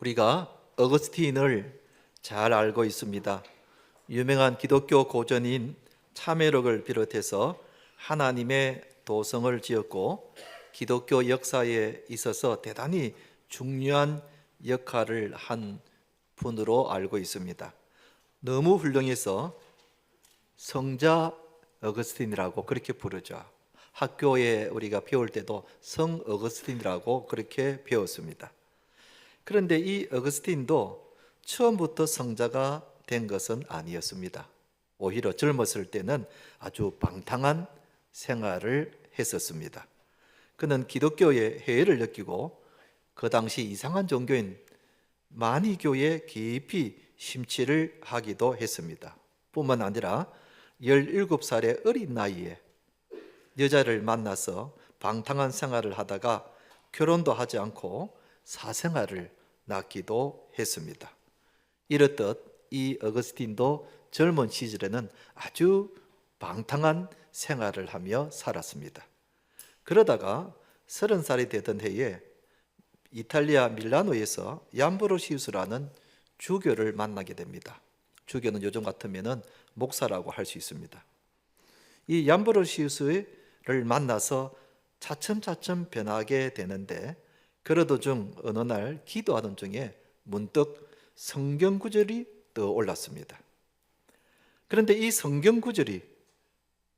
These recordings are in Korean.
우리가 어거스틴을 잘 알고 있습니다. 유명한 기독교 고전인 참회록을 비롯해서 하나님의 도성을 지었고 기독교 역사에 있어서 대단히 중요한 역할을 한 분으로 알고 있습니다. 너무 훌륭해서 성자 어거스틴이라고 그렇게 부르죠. 학교에 우리가 배울 때도 성 어거스틴이라고 그렇게 배웠습니다. 그런데 이 어거스틴도 처음부터 성자가 된 것은 아니었습니다. 오히려 젊었을 때는 아주 방탕한 생활을 했었습니다. 그는 기독교의 해를 느끼고 그 당시 이상한 종교인 마니교에 깊이 심취를 하기도 했습니다. 뿐만 아니라 17살의 어린 나이에 여자를 만나서 방탕한 생활을 하다가 결혼도 하지 않고 사생활을 낳기도 했습니다. 이렇듯 이 어거스틴도 젊은 시절에는 아주 방탕한 생활을 하며 살았습니다. 그러다가 30살이 되던 해에 이탈리아 밀라노에서 얌브로시우스라는 주교를 만나게 됩니다. 주교는 요즘 같으면 목사라고 할 수 있습니다. 이 얌브로시우스를 만나서 차츰차츰 변하게 되는데 그러던 중 어느 날 기도하던 중에 문득 성경 구절이 떠올랐습니다. 그런데 이 성경 구절이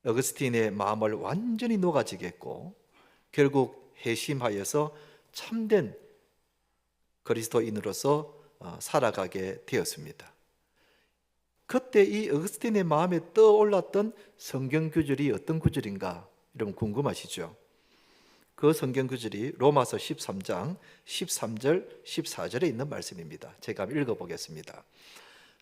어거스틴의 마음을 완전히 녹아지게 했고 결국 회심하여서 참된 그리스도인으로서 살아가게 되었습니다. 그때 이 어거스틴의 마음에 떠올랐던 성경 구절이 어떤 구절인가 여러분 궁금하시죠? 그 성경 구절이 로마서 13장 13절 14절에 있는 말씀입니다. 제가 한번 읽어보겠습니다.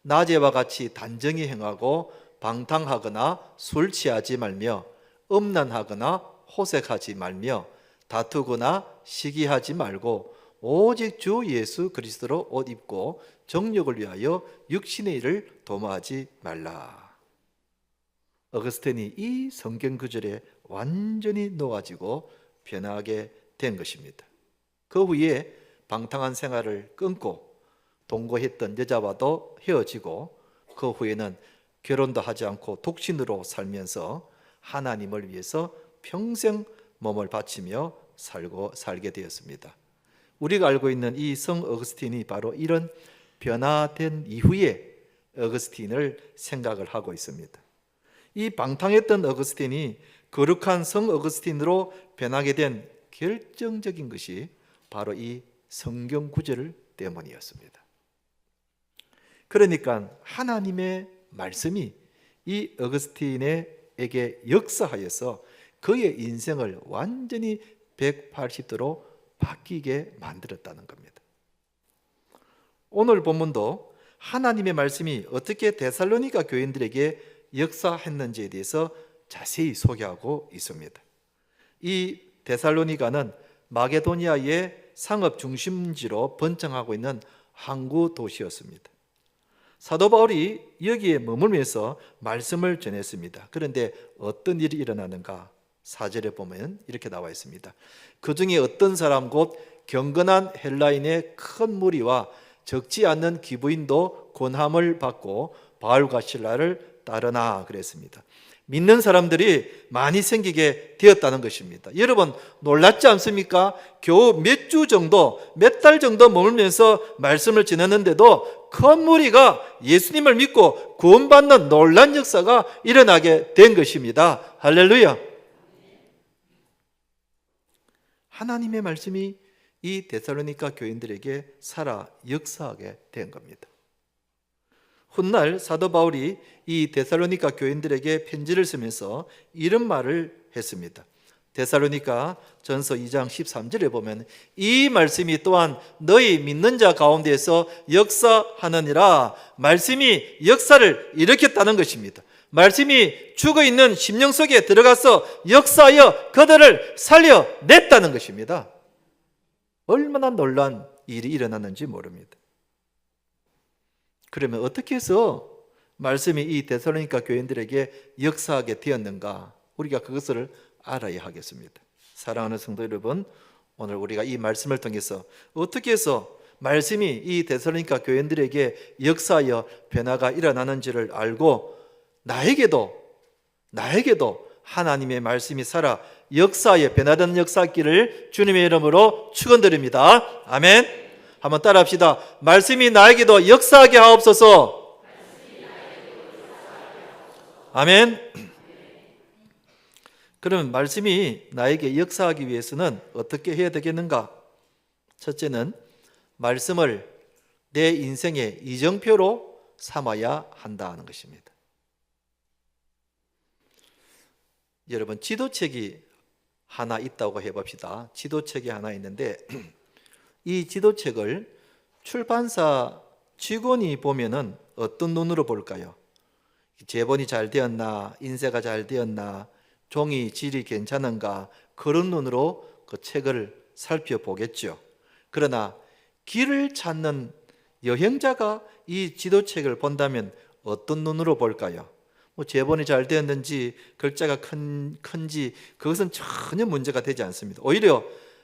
낮에와 같이 단정히 행하고 방탕하거나 술 취하지 말며 음란하거나 호색하지 말며 다투거나 시기하지 말고 오직 주 예수 그리스도로 옷 입고 정욕을 위하여 육신의 일을 도모하지 말라. 어거스틴이 이 성경 구절에 완전히 녹아지고 변하게 된 것입니다. 그 후에 방탕한 생활을 끊고 동거했던 여자와도 헤어지고 그 후에는 결혼도 하지 않고 독신으로 살면서 하나님을 위해서 평생 몸을 바치며 살게 되었습니다. 우리가 알고 있는 이 성 어거스틴이 바로 이런 변화된 이후에 어거스틴을 생각을 하고 있습니다. 이 방탕했던 어거스틴이 거룩한 성 어거스틴으로 변하게 된 결정적인 것이 바로 이 성경 구절 때문이었습니다. 그러니까 하나님의 말씀이 이 어거스틴에게 역사하여서 그의 인생을 완전히 180도로 바뀌게 만들었다는 겁니다. 오늘 본문도 하나님의 말씀이 어떻게 데살로니가 교인들에게 역사했는지에 대해서 자세히 소개하고 있습니다. 이 데살로니가는 마게도니아의 상업 중심지로 번창하고 있는 항구 도시였습니다. 사도 바울이 여기에 머물면서 말씀을 전했습니다. 그런데 어떤 일이 일어나는가? 4절에 보면 이렇게 나와 있습니다. 그 중에 어떤 사람 곧 경건한 헬라인의 큰 무리와 적지 않는 기부인도 권함을 받고 바울과 실라를 따르나 그랬습니다. 믿는 사람들이 많이 생기게 되었다는 것입니다. 여러분 놀랍지 않습니까? 겨우 몇 주 정도, 몇 달 정도 머물면서 말씀을 전했는데도 큰 무리가 예수님을 믿고 구원받는 놀란 역사가 일어나게 된 것입니다. 할렐루야. 하나님의 말씀이 이 데살로니가 교인들에게 살아 역사하게 된 겁니다. 훗날 사도 바울이 이 데살로니가 교인들에게 편지를 쓰면서 이런 말을 했습니다. 데살로니가 전서 2장 13절에 보면 이 말씀이 또한 너희 믿는 자 가운데에서 역사하느니라. 말씀이 역사를 일으켰다는 것입니다. 말씀이 죽어있는 심령 속에 들어가서 역사하여 그들을 살려냈다는 것입니다. 얼마나 놀란 일이 일어났는지 모릅니다. 그러면 어떻게 해서 말씀이 이 데살로니가 교인들에게 역사하게 되었는가? 우리가 그것을 알아야 하겠습니다. 사랑하는 성도 여러분, 오늘 우리가 이 말씀을 통해서 어떻게 해서 말씀이 이 데살로니가 교인들에게 역사하여 변화가 일어나는지를 알고 나에게도 하나님의 말씀이 살아 역사하여 변화되는 역사기를 주님의 이름으로 축원드립니다. 아멘. 한번 따라합시다. 말씀이 나에게도 역사하게 하옵소서. 아멘. 그러면 말씀이 나에게 역사하기 위해서는 어떻게 해야 되겠는가? 첫째는 말씀을 내 인생의 이정표로 삼아야 한다는 것입니다. 여러분, 지도책이 하나 있다고 해봅시다. 지도책이 하나 있는데 이 지도책을 출판사 직원이 보면은 어떤 눈으로 볼까요? 제본이 잘 되었나, 인쇄가 잘 되었나, 종이 질이 괜찮은가, 그런 눈으로 그 책을 살펴보겠죠. 그러나 길을 찾는 여행자가 이 지도책을 본다면 어떤 눈으로 볼까요? 제본이 잘 되었는지 글자가 큰지 그것은 전혀 문제가 되지 않습니다. 오히려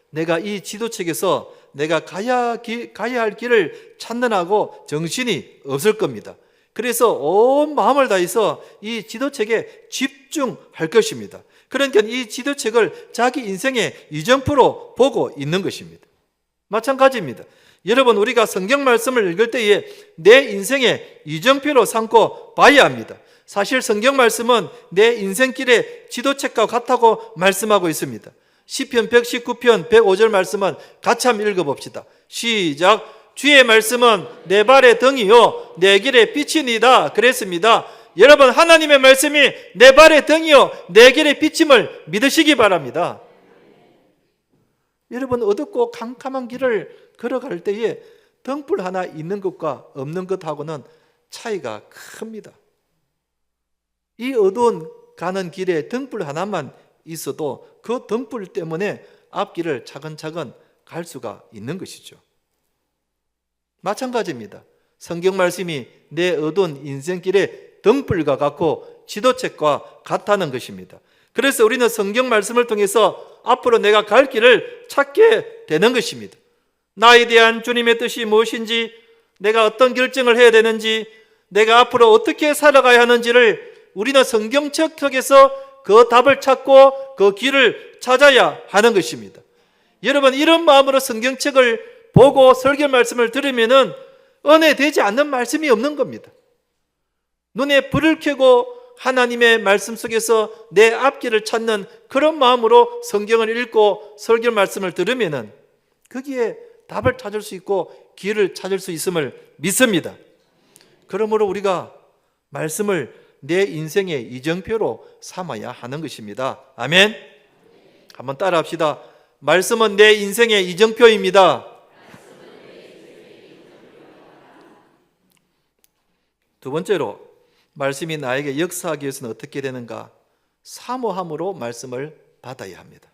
내가 이 지도책에서 내가 가야 할 길을 찾느라고 정신이 없을 겁니다. 그래서 온 마음을 다해서 이 지도책에 집중할 것입니다. 그러니까 이 지도책을 자기 인생의 이정표로 보고 있는 것입니다. 마찬가지입니다. 여러분, 우리가 성경 말씀을 읽을 때에 내 인생의 이정표로 삼고 봐야 합니다. 사실 성경 말씀은 내 인생길의 지도책과 같다고 말씀하고 있습니다. 시편 119편 105절 말씀은 같이 한번 읽어봅시다. 시작. 주의 말씀은 내 발의 등이요 내 길의 빛이니이다 그랬습니다. 여러분, 하나님의 말씀이 내 발의 등이요 내 길의 빛임을 믿으시기 바랍니다. 여러분, 어둡고 캄캄한 길을 걸어갈 때에 등불 하나 있는 것과 없는 것하고는 차이가 큽니다. 이 어두운 가는 길에 등불 하나만 있어도 그 등불 때문에 앞길을 차근차근 갈 수가 있는 것이죠. 마찬가지입니다. 성경 말씀이 내 어두운 인생길의 등불과 같고 지도책과 같다는 것입니다. 그래서 우리는 성경 말씀을 통해서 앞으로 내가 갈 길을 찾게 되는 것입니다. 나에 대한 주님의 뜻이 무엇인지, 내가 어떤 결정을 해야 되는지, 내가 앞으로 어떻게 살아가야 하는지를 우리는 성경책 속에서 그 답을 찾고 그 길을 찾아야 하는 것입니다. 여러분, 이런 마음으로 성경책을 보고 설교 말씀을 들으면은 은혜 되지 않는 말씀이 없는 겁니다. 눈에 불을 켜고 하나님의 말씀 속에서 내 앞길을 찾는 그런 마음으로 성경을 읽고 설교 말씀을 들으면은 거기에 답을 찾을 수 있고 길을 찾을 수 있음을 믿습니다. 그러므로 우리가 말씀을 내 인생의 이정표로 삼아야 하는 것입니다. 아멘. 한번 따라합시다. 말씀은 내 인생의 이정표입니다. 두 번째로, 말씀이 나에게 역사하기 위해서는 어떻게 되는가? 사모함으로 말씀을 받아야 합니다.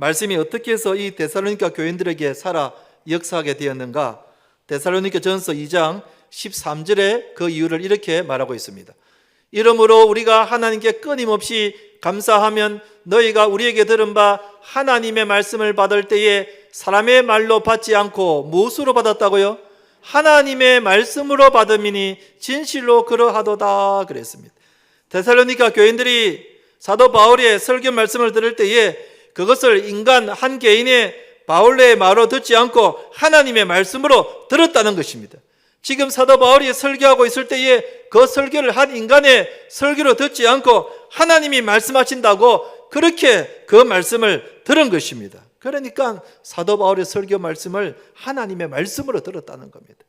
말씀이 어떻게 해서 이 데살로니가 교인들에게 살아 역사하게 되었는가? 데살로니가 전서 2장 13절에 그 이유를 이렇게 말하고 있습니다. 이러므로 우리가 하나님께 끊임없이 감사하면 너희가 우리에게 들은 바 하나님의 말씀을 받을 때에 사람의 말로 받지 않고 무엇으로 받았다고요? 하나님의 말씀으로 받음이니 진실로 그러하도다 그랬습니다. 데살로니가 교인들이 사도 바울의 설교 말씀을 들을 때에 그것을 인간 한 개인의 바울의 말로 듣지 않고 하나님의 말씀으로 들었다는 것입니다. 지금 사도 바울이 설교하고 있을 때에 그 설교를 한 인간의 설교로 듣지 않고 하나님이 말씀하신다고 그렇게 그 말씀을 들은 것입니다. 그러니까 사도 바울의 설교 말씀을 하나님의 말씀으로 들었다는 겁니다.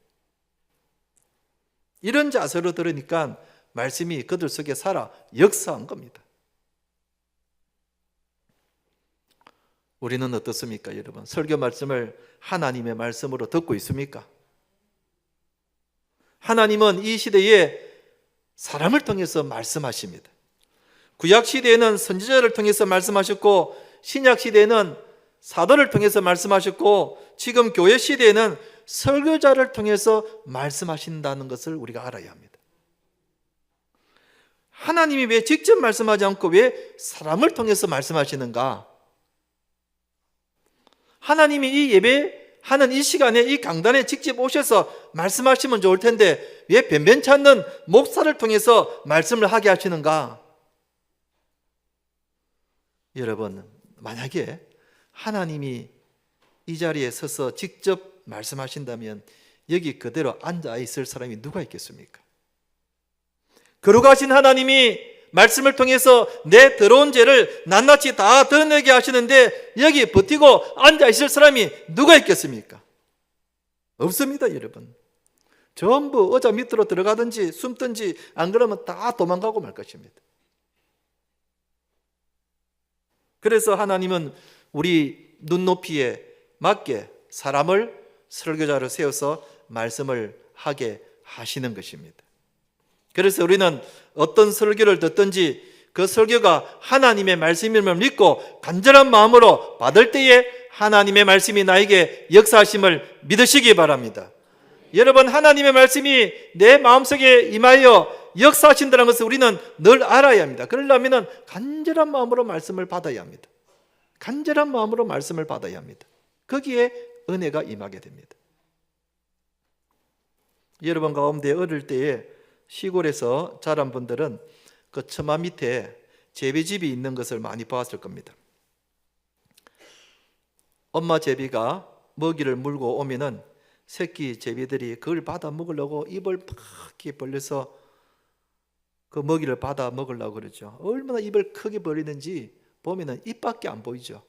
이런 자세로 들으니까 말씀이 그들 속에 살아 역사한 겁니다. 우리는 어떻습니까, 여러분? 설교 말씀을 하나님의 말씀으로 듣고 있습니까? 하나님은 이 시대에 사람을 통해서 말씀하십니다. 구약 시대에는 선지자를 통해서 말씀하셨고, 신약 시대에는 사도를 통해서 말씀하셨고, 지금 교회 시대에는 설교자를 통해서 말씀하신다는 것을 우리가 알아야 합니다. 하나님이 왜 직접 말씀하지 않고 왜 사람을 통해서 말씀하시는가? 하나님이 이 예배 하는 이 시간에 이 강단에 직접 오셔서 말씀하시면 좋을 텐데 왜 변변치 않는 목사를 통해서 말씀을 하게 하시는가? 여러분, 만약에 하나님이 이 자리에 서서 직접 말씀하신다면 여기 그대로 앉아 있을 사람이 누가 있겠습니까? 거룩하신 하나님이 말씀을 통해서 내 더러운 죄를 낱낱이 다 드러내게 하시는데 여기 버티고 앉아 있을 사람이 누가 있겠습니까? 없습니다, 여러분. 전부 의자 밑으로 들어가든지 숨든지 안 그러면 다 도망가고 말 것입니다. 그래서 하나님은 우리 눈높이에 맞게 사람을 설교자로 세워서 말씀을 하게 하시는 것입니다. 그래서 우리는 어떤 설교를 듣든지 그 설교가 하나님의 말씀임을 믿고 간절한 마음으로 받을 때에 하나님의 말씀이 나에게 역사하심을 믿으시기 바랍니다. 여러분, 하나님의 말씀이 내 마음속에 임하여 역사하신다는 것을 우리는 늘 알아야 합니다. 그러려면 간절한 마음으로 말씀을 받아야 합니다. 간절한 마음으로 말씀을 받아야 합니다. 거기에 은혜가 임하게 됩니다. 여러분 가운데 어릴 때에 시골에서 자란 분들은 그 처마 밑에 제비집이 있는 것을 많이 보았을 겁니다. 엄마 제비가 먹이를 물고 오면은 새끼 제비들이 그걸 받아 먹으려고 입을 크게 벌려서 그 먹이를 받아 먹으려고 그러죠. 얼마나 입을 크게 벌리는지 보면은 입밖에 안 보이죠.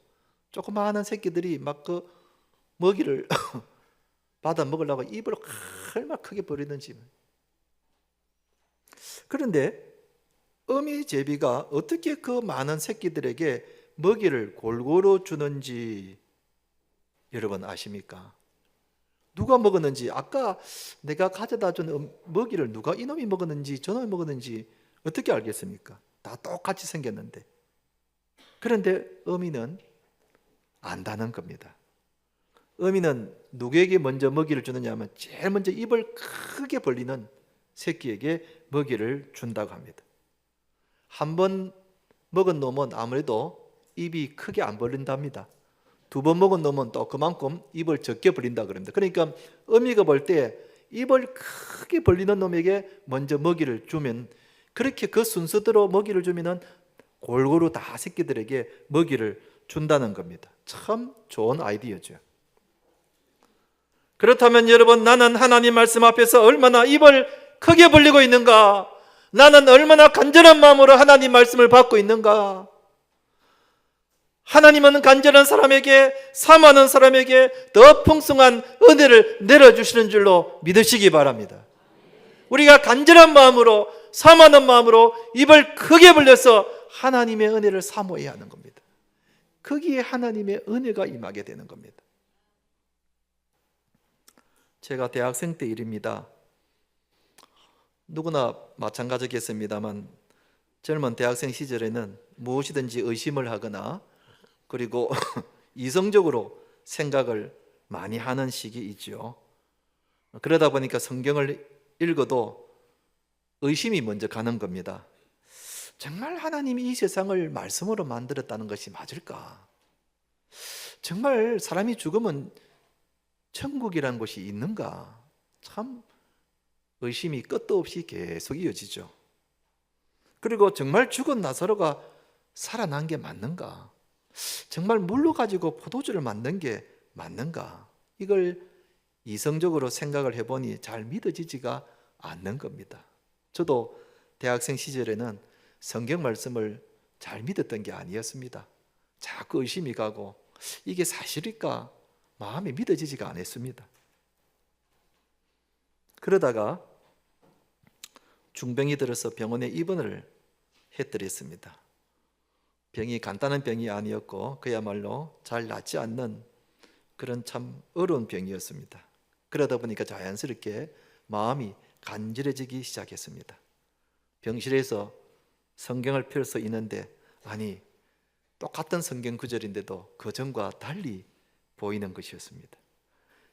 조그마한 새끼들이 막 그 먹이를 받아 먹으려고 입을 얼마나 크게 벌리는지. 그런데 어미 제비가 어떻게 그 많은 새끼들에게 먹이를 골고루 주는지 여러분 아십니까? 누가 먹었는지, 아까 내가 가져다 준 먹이를 누가 이놈이 먹었는지 저놈이 먹었는지 어떻게 알겠습니까? 다 똑같이 생겼는데. 그런데 어미는 안다는 겁니다. 어미는 누구에게 먼저 먹이를 주느냐 하면 제일 먼저 입을 크게 벌리는 새끼에게 먹이를 준다고 합니다. 한 번 먹은 놈은 아무래도 입이 크게 안 벌린답니다. 두 번 먹은 놈은 또 그만큼 입을 적게 벌린다 그럽니다. 그러니까 어미가 볼 때 입을 크게 벌리는 놈에게 먼저 먹이를 주면, 그렇게 그 순서대로 먹이를 주면은 골고루 다 새끼들에게 먹이를 준다는 겁니다. 참 좋은 아이디어죠. 그렇다면 여러분, 나는 하나님 말씀 앞에서 얼마나 입을 크게 벌리고 있는가? 나는 얼마나 간절한 마음으로 하나님 말씀을 받고 있는가? 하나님은 간절한 사람에게, 사모하는 사람에게 더 풍성한 은혜를 내려주시는 줄로 믿으시기 바랍니다. 우리가 간절한 마음으로, 사모하는 마음으로 입을 크게 벌려서 하나님의 은혜를 사모해야 하는 겁니다. 거기에 하나님의 은혜가 임하게 되는 겁니다. 제가 대학생 때 일입니다. 누구나 마찬가지겠습니다만 젊은 대학생 시절에는 무엇이든지 의심을 하거나 그리고 이성적으로 생각을 많이 하는 시기 있죠. 그러다 보니까 성경을 읽어도 의심이 먼저 가는 겁니다. 정말 하나님이 이 세상을 말씀으로 만들었다는 것이 맞을까? 정말 사람이 죽으면 천국이라는 곳이 있는가? 참 의심이 끝도 없이 계속 이어지죠. 그리고 정말 죽은 나사로가 살아난 게 맞는가? 정말 물로 가지고 포도주를 만든 게 맞는가? 이걸 이성적으로 생각을 해보니 잘 믿어지지가 않는 겁니다. 저도 대학생 시절에는 성경 말씀을 잘 믿었던 게 아니었습니다. 자꾸 의심이 가고 이게 사실일까? 마음이 믿어지지가 않았습니다. 그러다가 중병이 들어서 병원에 입원을 해드렸습니다. 병이 간단한 병이 아니었고 그야말로 잘 낫지 않는 그런 참 어려운 병이었습니다. 그러다 보니까 자연스럽게 마음이 간절해지기 시작했습니다. 병실에서 성경을 펼쳐 있는데 아니 똑같은 성경 구절인데도 그전과 달리 보이는 것이었습니다.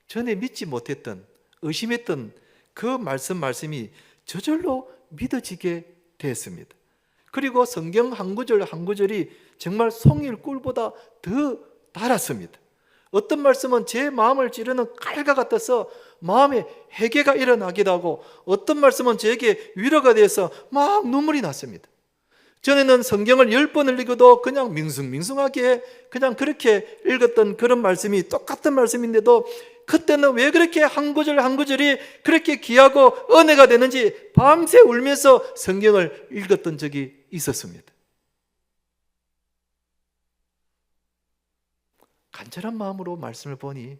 전에 믿지 못했던, 의심했던 그 말씀이 저절로 믿어지게 됐습니다. 그리고 성경 한 구절 한 구절이 정말 송일 꿀보다 더 달았습니다. 어떤 말씀은 제 마음을 찌르는 칼과 같아서 마음에 해계가 일어나기도 하고, 어떤 말씀은 저에게 위로가 돼서 막 눈물이 났습니다. 전에는 성경을 10번을 읽어도 그냥 밍숭밍숭하게 그냥 그렇게 읽었던 그런 말씀이 똑같은 말씀인데도 그때는 왜 그렇게 한 구절 한 구절이 그렇게 귀하고 은혜가 되는지 밤새 울면서 성경을 읽었던 적이 있었습니다. 간절한 마음으로 말씀을 보니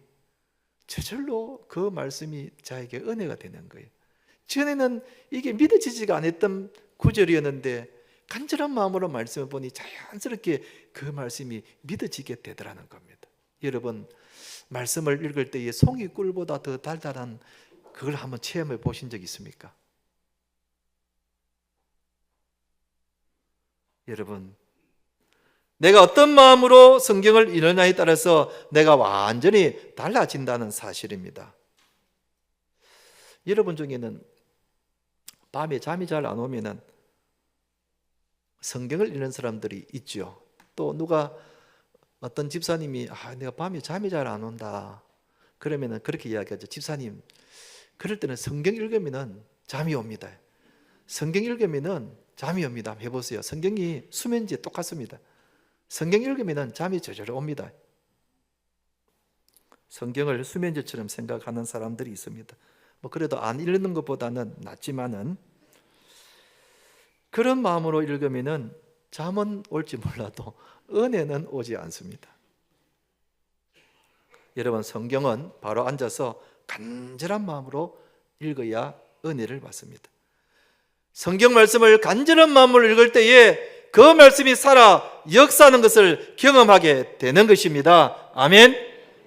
저절로 그 말씀이 저에게 은혜가 되는 거예요. 전에는 이게 믿어지지가 않았던 구절이었는데 간절한 마음으로 말씀을 보니 자연스럽게 그 말씀이 믿어지게 되더라는 겁니다. 여러분, 말씀을 읽을 때에 송이 꿀보다 더 달달한 그걸 한번 체험해 보신 적 있습니까? 여러분, 내가 어떤 마음으로 성경을 읽느냐에 따라서 내가 완전히 달라진다는 사실입니다. 여러분 중에는 밤에 잠이 잘 안 오면은 성경을 읽는 사람들이 있죠. 또 누가 어떤 집사님이 내가 밤에 잠이 잘 안 온다 그러면은 그렇게 이야기하죠. 집사님, 그럴 때는 성경 읽으면은 잠이 옵니다. 성경 읽으면은 잠이 옵니다. 해보세요. 성경이 수면제 똑같습니다. 성경 읽으면은 잠이 저절로 옵니다. 성경을 수면제처럼 생각하는 사람들이 있습니다. 뭐 그래도 안 읽는 것보다는 낫지만은 그런 마음으로 읽으면은 잠은 올지 몰라도 은혜는 오지 않습니다. 여러분, 성경은 바로 앉아서 간절한 마음으로 읽어야 은혜를 받습니다. 성경 말씀을 간절한 마음으로 읽을 때에 그 말씀이 살아 역사하는 것을 경험하게 되는 것입니다. 아멘.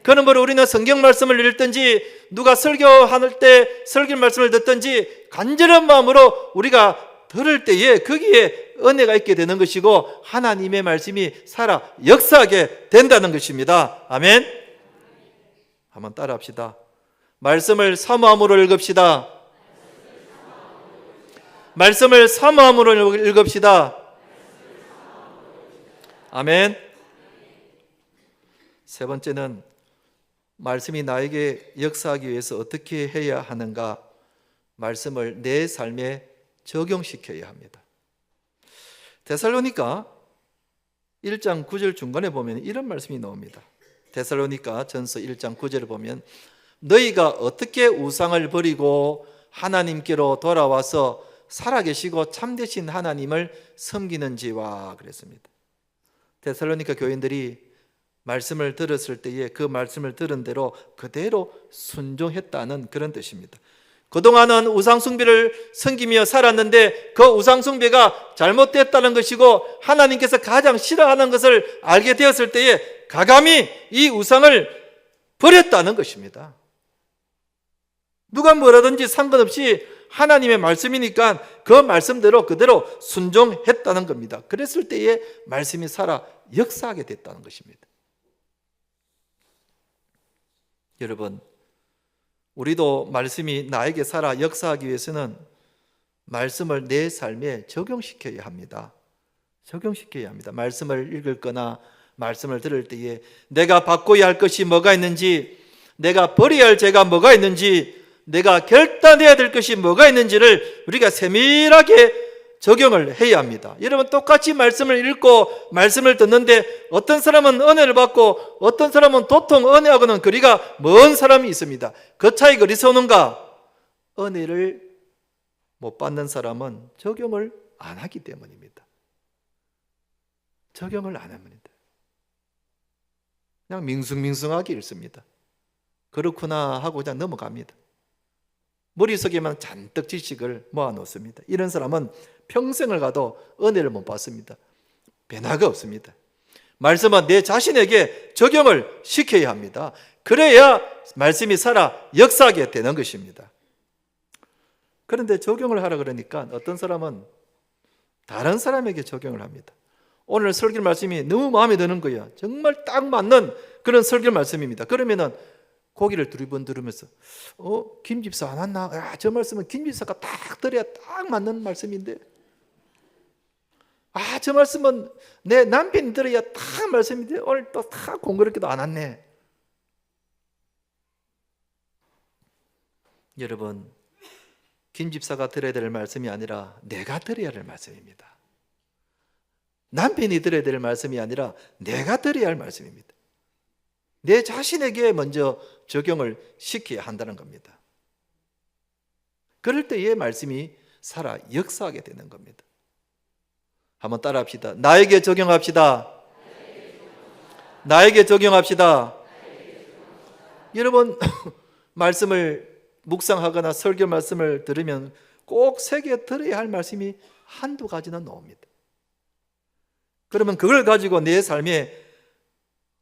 그러므로 우리는 성경 말씀을 읽든지 누가 설교할 때 설교 말씀을 듣든지 간절한 마음으로 우리가 들을 때에 거기에 은혜가 있게 되는 것이고 하나님의 말씀이 살아 역사하게 된다는 것입니다. 아멘. 한번 따라합시다. 말씀을 사모함으로 읽읍시다. 말씀을 사모함으로 읽읍시다. 아멘. 세 번째는 말씀이 나에게 역사하기 위해서 어떻게 해야 하는가? 말씀을 내 삶에 적용시켜야 합니다. 데살로니가 1장 9절 중간에 보면 이런 말씀이 나옵니다. 데살로니가 전서 1장 9절을 보면 너희가 어떻게 우상을 버리고 하나님께로 돌아와서 살아계시고 참되신 하나님을 섬기는지와 그랬습니다. 데살로니가 교인들이 말씀을 들었을 때에 그 말씀을 들은 대로 그대로 순종했다는 그런 뜻입니다. 그동안은 우상숭배를 섬기며 살았는데 그 우상숭배가 잘못됐다는 것이고 하나님께서 가장 싫어하는 것을 알게 되었을 때에 가감히 이 우상을 버렸다는 것입니다. 누가 뭐라든지 상관없이 하나님의 말씀이니까 그 말씀대로 그대로 순종했다는 겁니다. 그랬을 때에 말씀이 살아 역사하게 됐다는 것입니다. 여러분, 우리도 말씀이 나에게 살아 역사하기 위해서는 말씀을 내 삶에 적용시켜야 합니다. 적용시켜야 합니다. 말씀을 읽을 거나 말씀을 들을 때에 내가 바꿔야 할 것이 뭐가 있는지, 내가 버려야 할 죄가 뭐가 있는지, 내가 결단해야 될 것이 뭐가 있는지를 우리가 세밀하게 적용을 해야 합니다. 여러분, 똑같이 말씀을 읽고 말씀을 듣는데 어떤 사람은 은혜를 받고 어떤 사람은 도통 은혜하고는 거리가 먼 사람이 있습니다. 그 차이가 어디서 오는가? 은혜를 못 받는 사람은 적용을 안 하기 때문입니다. 적용을 안 합니다. 그냥 밍숭밍숭하게 읽습니다. 그렇구나 하고 그냥 넘어갑니다. 머릿속에만 잔뜩 지식을 모아놓습니다. 이런 사람은 평생을 가도 은혜를 못 받습니다. 변화가 없습니다. 말씀은 내 자신에게 적용을 시켜야 합니다. 그래야 말씀이 살아 역사하게 되는 것입니다. 그런데 적용을 하라 그러니까 어떤 사람은 다른 사람에게 적용을 합니다. 오늘 설교 말씀이 너무 마음에 드는 거예요. 정말 딱 맞는 그런 설교 말씀입니다. 그러면은 고개를 두리번 들으면서 김 집사 안 왔나? 저 말씀은 김 집사가 딱 들어야 딱 맞는 말씀인데 저 말씀은 내 남편이 들어야 딱 말씀인데 오늘 또 딱 공교롭게도 안 왔네. 여러분, 김 집사가 들어야 될 말씀이 아니라 내가 들어야 할 말씀입니다. 남편이 들어야 될 말씀이 아니라 내가 들어야 할 말씀입니다. 내 자신에게 먼저 적용을 시켜야 한다는 겁니다. 그럴 때의 말씀이 살아 역사하게 되는 겁니다. 한번 따라합시다. 나에게 적용합시다. 나에게 적용합시다. 여러분, 말씀을 묵상하거나 설교 말씀을 들으면 꼭 새겨 들어야 할 말씀이 한두 가지는 나옵니다. 그러면 그걸 가지고 내 삶에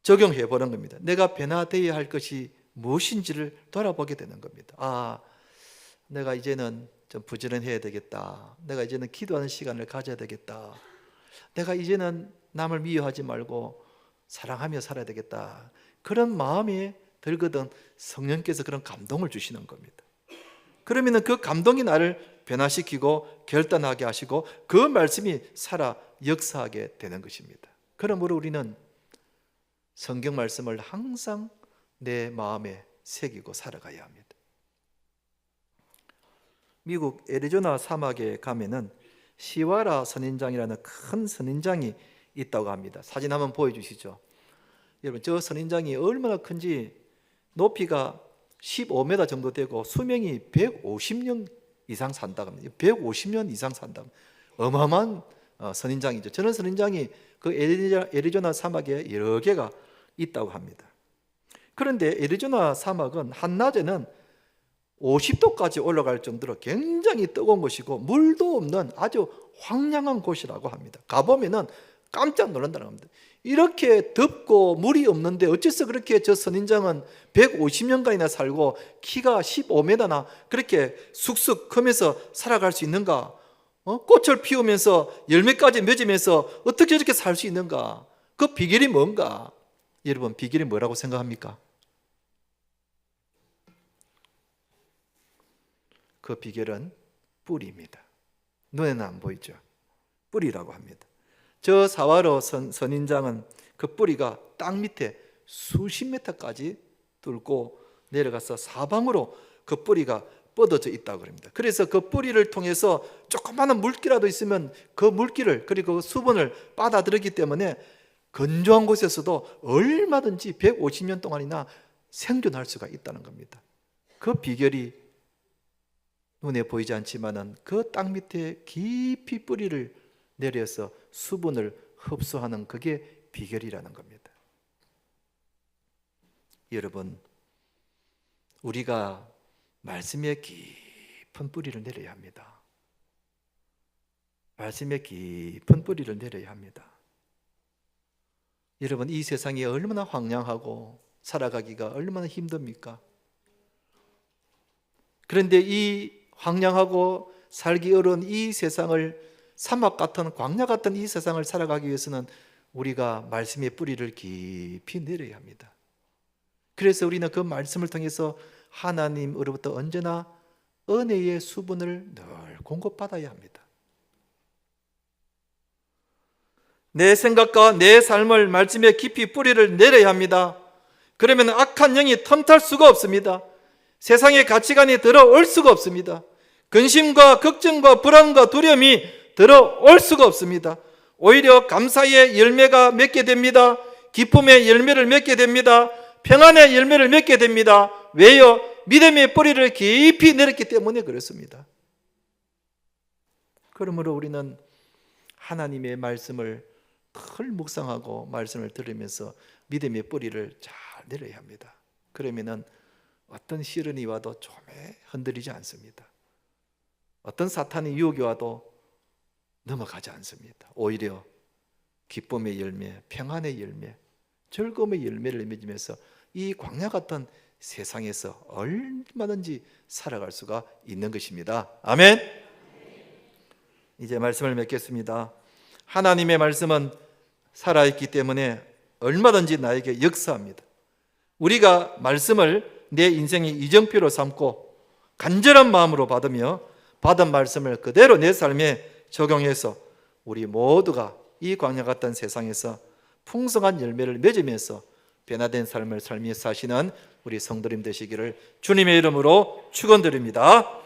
적용해 보는 겁니다. 내가 변화되어야 할 것이 무엇인지를 돌아보게 되는 겁니다. 아, 내가 이제는 좀 부지런해야 되겠다. 내가 이제는 기도하는 시간을 가져야 되겠다. 내가 이제는 남을 미워하지 말고 사랑하며 살아야 되겠다. 그런 마음이 들거든 성령께서 그런 감동을 주시는 겁니다. 그러면 그 감동이 나를 변화시키고 결단하게 하시고 그 말씀이 살아 역사하게 되는 것입니다. 그러므로 우리는 성경 말씀을 항상 내 마음에 새기고 살아가야 합니다. 미국 애리조나 사막에 가면은 시와라 선인장이라는 큰 선인장이 있다고 합니다. 사진 한번 보여주시죠. 여러분, 저 선인장이 얼마나 큰지 높이가 15m 정도 되고 수명이 150년 이상 산다고 합니다. 150년 이상 산다. 어마어마한 선인장이죠. 저런 선인장이 그 애리조나 사막에 여러 개가 있다고 합니다. 그런데 애리조나 사막은 한낮에는 50도까지 올라갈 정도로 굉장히 뜨거운 곳이고 물도 없는 아주 황량한 곳이라고 합니다. 가보면은 깜짝 놀란다는 겁니다. 이렇게 덥고 물이 없는데 어째서 그렇게 저 선인장은 150년간이나 살고 키가 15m나 그렇게 쑥쑥 크면서 살아갈 수 있는가? 꽃을 피우면서 열매까지 맺으면서 어떻게 저렇게 살 수 있는가? 그 비결이 뭔가? 여러분, 비결이 뭐라고 생각합니까? 그 비결은 뿌리입니다. 눈에는 안 보이죠? 뿌리라고 합니다. 저 사와로 선인장은 그 뿌리가 땅 밑에 수십 미터까지 뚫고 내려가서 사방으로 그 뿌리가 뻗어져 있다고 합니다. 그래서 그 뿌리를 통해서 조그마한 물기라도 있으면 그 물기를 그리고 그 수분을 빨아들이기 때문에 건조한 곳에서도 얼마든지 150년 동안이나 생존할 수가 있다는 겁니다. 그 비결이 눈에 보이지 않지만은 그 땅 밑에 깊이 뿌리를 내려서 수분을 흡수하는 그게 비결이라는 겁니다. 여러분, 우리가 말씀에 깊은 뿌리를 내려야 합니다. 말씀에 깊은 뿌리를 내려야 합니다. 여러분, 이 세상이 얼마나 황량하고 살아가기가 얼마나 힘듭니까? 그런데 이 황량하고 살기 어려운 이 세상을 사막 같은 광야 같은 이 세상을 살아가기 위해서는 우리가 말씀의 뿌리를 깊이 내려야 합니다. 그래서 우리는 그 말씀을 통해서 하나님으로부터 언제나 은혜의 수분을 늘 공급받아야 합니다. 내 생각과 내 삶을 말씀에 깊이 뿌리를 내려야 합니다. 그러면 악한 영이 틈탈 수가 없습니다. 세상의 가치관이 들어올 수가 없습니다. 근심과 걱정과 불안과 두려움이 들어올 수가 없습니다. 오히려 감사의 열매가 맺게 됩니다. 기쁨의 열매를 맺게 됩니다. 평안의 열매를 맺게 됩니다. 왜요? 믿음의 뿌리를 깊이 내렸기 때문에 그렇습니다. 그러므로 우리는 하나님의 말씀을 늘 묵상하고 말씀을 들으면서 믿음의 뿌리를 잘 내려야 합니다. 그러면은 어떤 시련이 와도 좀에 흔들리지 않습니다. 어떤 사탄의 유혹이 와도 넘어가지 않습니다. 오히려 기쁨의 열매, 평안의 열매, 즐거움의 열매를 맺으면서 이 광야 같은 세상에서 얼마든지 살아갈 수가 있는 것입니다. 아멘. 이제 말씀을 맺겠습니다. 하나님의 말씀은 살아있기 때문에 얼마든지 나에게 역사합니다. 우리가 말씀을 내 인생의 이정표로 삼고 간절한 마음으로 받으며 받은 말씀을 그대로 내 삶에 적용해서 우리 모두가 이 광야 같은 세상에서 풍성한 열매를 맺으면서 변화된 삶을 살며 사시는 우리 성도님 되시기를 주님의 이름으로 축원드립니다.